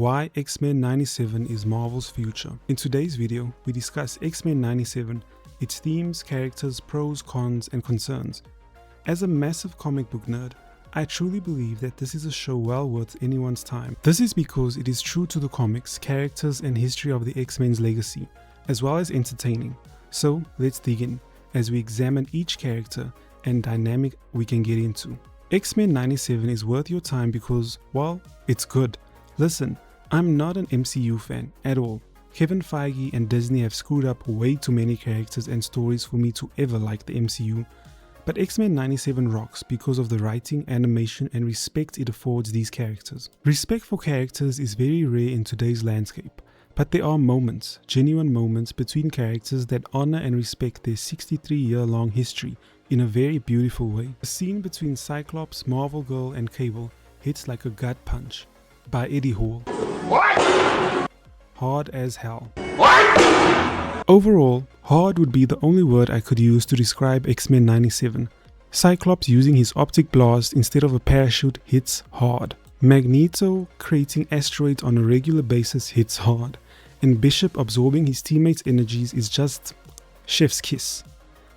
why X-Men 97 is Marvel's future. In today's video, we discuss X-Men 97, its themes, characters, pros, cons, and concerns. As a massive comic book nerd, I truly believe that this is a show well worth anyone's time. This is because it is true to the comics, characters, and history of the X-Men's legacy, as well as entertaining. So let's dig in, as we examine each character and dynamic we can get into. X-Men 97 is worth your time because, well, it's good. Listen, I'm not an MCU fan at all. Kevin Feige and Disney have screwed up way too many characters and stories for me to ever like the MCU. But X-Men 97 rocks because of the writing, animation, and respect it affords these characters. Respect for characters is very rare in today's landscape, but there are moments, genuine moments between characters that honor and respect their 63-year-long history in a very beautiful way. The scene between Cyclops, Marvel Girl, and Cable hits like a gut punch. By Eddie Hall. What? Hard as hell. What? Overall, hard would be the only word I could use to describe X-Men 97. Cyclops using his optic blast instead of a parachute hits hard. Magneto creating asteroids on a regular basis hits hard. And Bishop absorbing his teammates' energies is just chef's kiss.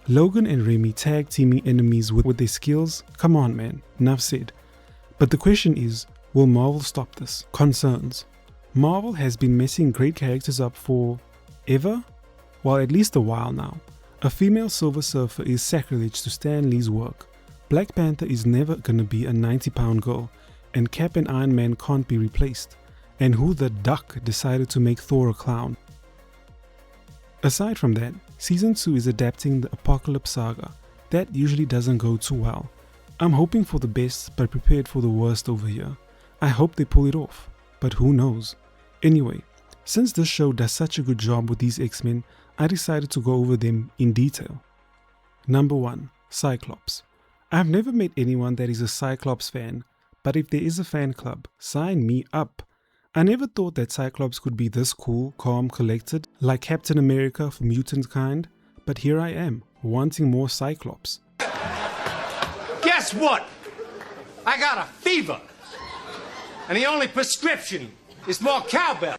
Logan and Remy tag teaming enemies with their skills, come on man, enough said. But the question is, will Marvel stop this? Concerns. Marvel has been messing great characters up for ever? Well, at least a while now. A female Silver Surfer is sacrilege to Stan Lee's work. Black Panther is never gonna be a 90-pound girl, and Cap and Iron Man can't be replaced. And who the duck decided to make Thor a clown? Aside from that, Season 2 is adapting the Apocalypse saga. That usually doesn't go too well. I'm hoping for the best but prepared for the worst over here. I hope they pull it off, but who knows. Anyway, since this show does such a good job with these X-Men, I decided to go over them in detail. Number 1. Cyclops. I've never met anyone that is a Cyclops fan, but if there is a fan club, sign me up. I never thought that Cyclops could be this cool, calm, collected, like Captain America for mutant kind, but here I am, wanting more Cyclops. Guess what? I got a fever, and the only prescription is more cowbell.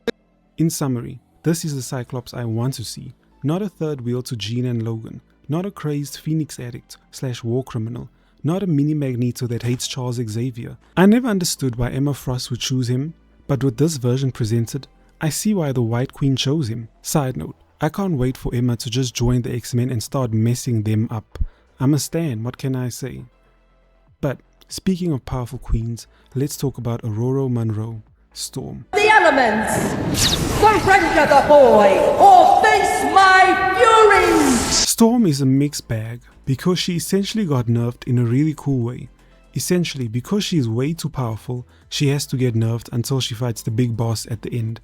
In summary, this is the Cyclops I want to see. Not a third wheel to Jean and Logan, not a crazed Phoenix addict / war criminal, not a mini Magneto that hates Charles Xavier. I never understood why Emma Frost would choose him, but with this version presented, I see why the White Queen chose him. Side note, I can't wait for Emma to just join the X-Men and start messing them up. I'm a stan, what can I say? But speaking of powerful queens, let's talk about Aurora Monroe, Storm. The elements! Surrender the boy, or face my fury! Storm is a mixed bag because she essentially got nerfed in a really cool way. Essentially, because she is way too powerful, she has to get nerfed until she fights the big boss at the end.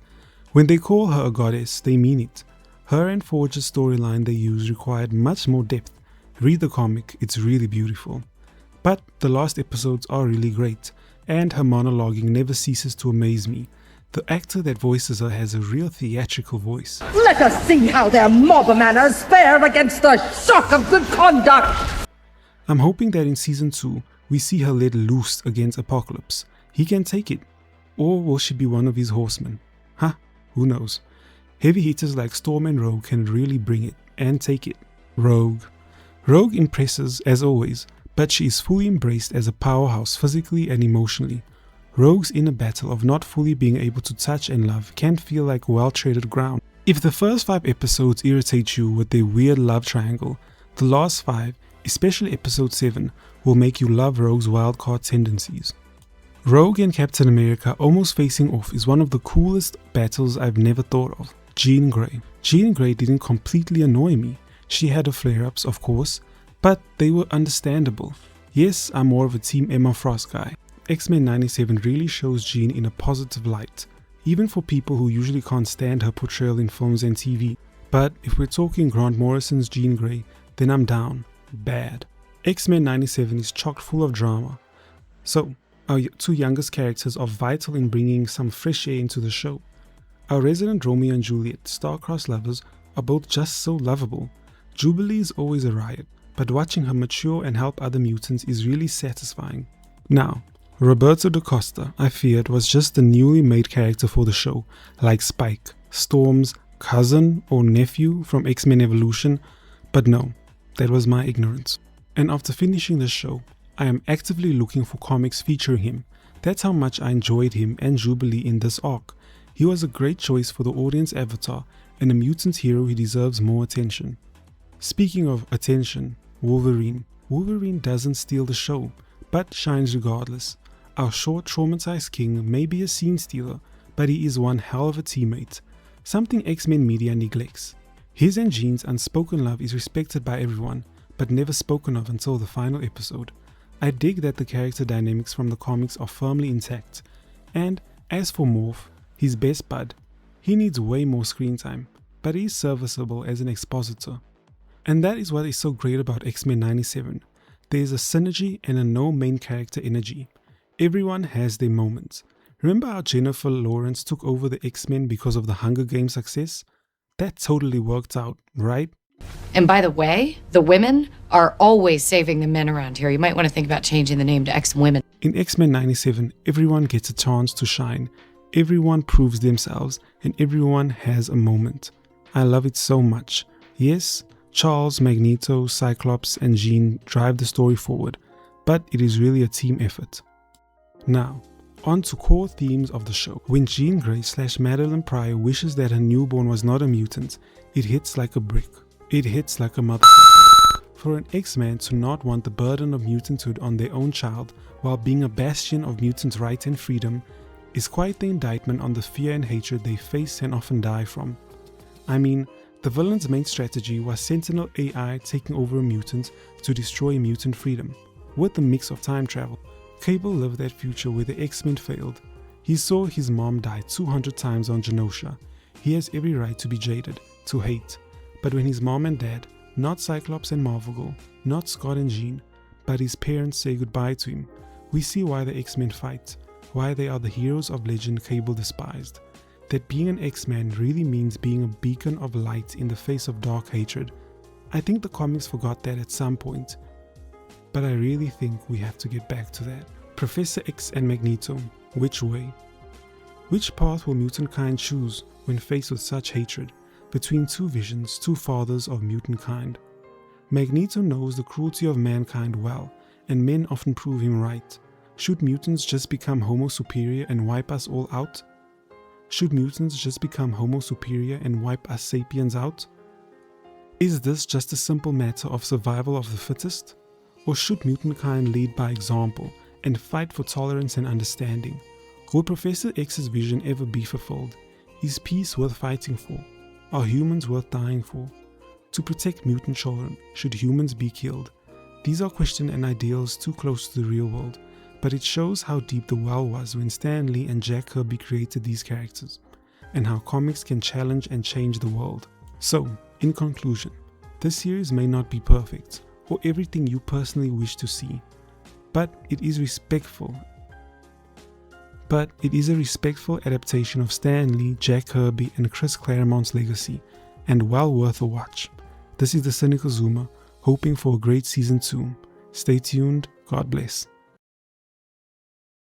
When they call her a goddess, they mean it. Her and Forge's storyline they use required much more depth. Read the comic, it's really beautiful. But the last episodes are really great, and her monologuing never ceases to amaze me. The actor that voices her has a real theatrical voice. Let us see how their mob manners fare against the shock of good conduct! I'm hoping that in Season 2, we see her let loose against Apocalypse. He can take it. Or will she be one of his horsemen? Huh? Who knows? Heavy hitters like Storm and Rogue can really bring it and take it. Rogue. Rogue impresses as always, but she is fully embraced as a powerhouse physically and emotionally. Rogue's inner battle of not fully being able to touch and love can feel like well-treaded ground. If the first 5 episodes irritate you with their weird love triangle, the last 5, especially episode 7, will make you love Rogue's wildcard tendencies. Rogue and Captain America almost facing off is one of the coolest battles I've never thought of. Jean Grey. Jean Grey didn't completely annoy me. She had her flare-ups, of course, but they were understandable. Yes, I'm more of a Team Emma Frost guy. X-Men 97 really shows Jean in a positive light, even for people who usually can't stand her portrayal in films and TV. But if we're talking Grant Morrison's Jean Grey, then I'm down. Bad. X-Men 97 is chock full of drama. So, our 2 youngest characters are vital in bringing some fresh air into the show. Our resident Romeo and Juliet, star-crossed lovers, are both just so lovable. Jubilee is always a riot, but watching her mature and help other mutants is really satisfying. Now, Roberto da Costa, I feared, was just the newly made character for the show, like Spike, Storm's cousin or nephew from X-Men Evolution, but no, that was my ignorance. And after finishing the show, I am actively looking for comics featuring him. That's how much I enjoyed him and Jubilee in this arc. He was a great choice for the audience avatar and a mutant hero who deserves more attention. Speaking of attention, Wolverine. Wolverine doesn't steal the show, but shines regardless. Our short, traumatized king may be a scene stealer, but he is one hell of a teammate, something X-Men media neglects. His and Jean's unspoken love is respected by everyone, but never spoken of until the final episode. I dig that the character dynamics from the comics are firmly intact, and as for Morph, his best bud, he needs way more screen time, but he is serviceable as an expositor. And that is what is so great about X-Men 97. There is a synergy and a no main character energy. Everyone has their moments. Remember how Jennifer Lawrence took over the X-Men because of the Hunger Games success? That totally worked out, right? And by the way, the women are always saving the men around here. You might want to think about changing the name to X-Women. In X-Men 97, everyone gets a chance to shine. Everyone proves themselves and everyone has a moment. I love it so much. Yes, Charles, Magneto, Cyclops and Jean drive the story forward, but it is really a team effort. Now, on to core themes of the show. When Jean Grey / Madeline Pryor wishes that her newborn was not a mutant, it hits like a brick. It hits like a motherfucker. For an X-Man to not want the burden of mutanthood on their own child while being a bastion of mutant right and freedom is quite the indictment on the fear and hatred they face and often die from. I mean, the villain's main strategy was Sentinel AI taking over a mutant to destroy mutant freedom, with a mix of time travel. Cable lived that future where the X-Men failed. He saw his mom die 200 times on Genosha. He has every right to be jaded, to hate. But when his mom and dad, not Cyclops and Marvel Girl, not Scott and Jean, but his parents say goodbye to him, we see why the X-Men fight, why they are the heroes of legend Cable despised. That being an X-Man really means being a beacon of light in the face of dark hatred. I think the comics forgot that at some point, but I really think we have to get back to that. Professor X and Magneto, which way? Which path will mutant kind choose when faced with such hatred between two visions, two fathers of mutant kind? Magneto knows the cruelty of mankind well, and men often prove him right. Should mutants just become Homo superior and wipe us all out? Should mutants just become Homo superior and wipe us sapiens out? Is this just a simple matter of survival of the fittest? Or should mutant kind lead by example and fight for tolerance and understanding? Will Professor X's vision ever be fulfilled? Is peace worth fighting for? Are humans worth dying for? To protect mutant children, should humans be killed? These are questions and ideals too close to the real world, but it shows how deep the well was when Stan Lee and Jack Kirby created these characters, and how comics can challenge and change the world. So, in conclusion, this series may not be perfect, or everything you personally wish to see, but it is a respectful adaptation of Stan Lee, Jack Kirby and Chris Claremont's legacy, and well worth a watch. This is the Cynical Zoomer, hoping for a great season 2. Stay tuned, God bless.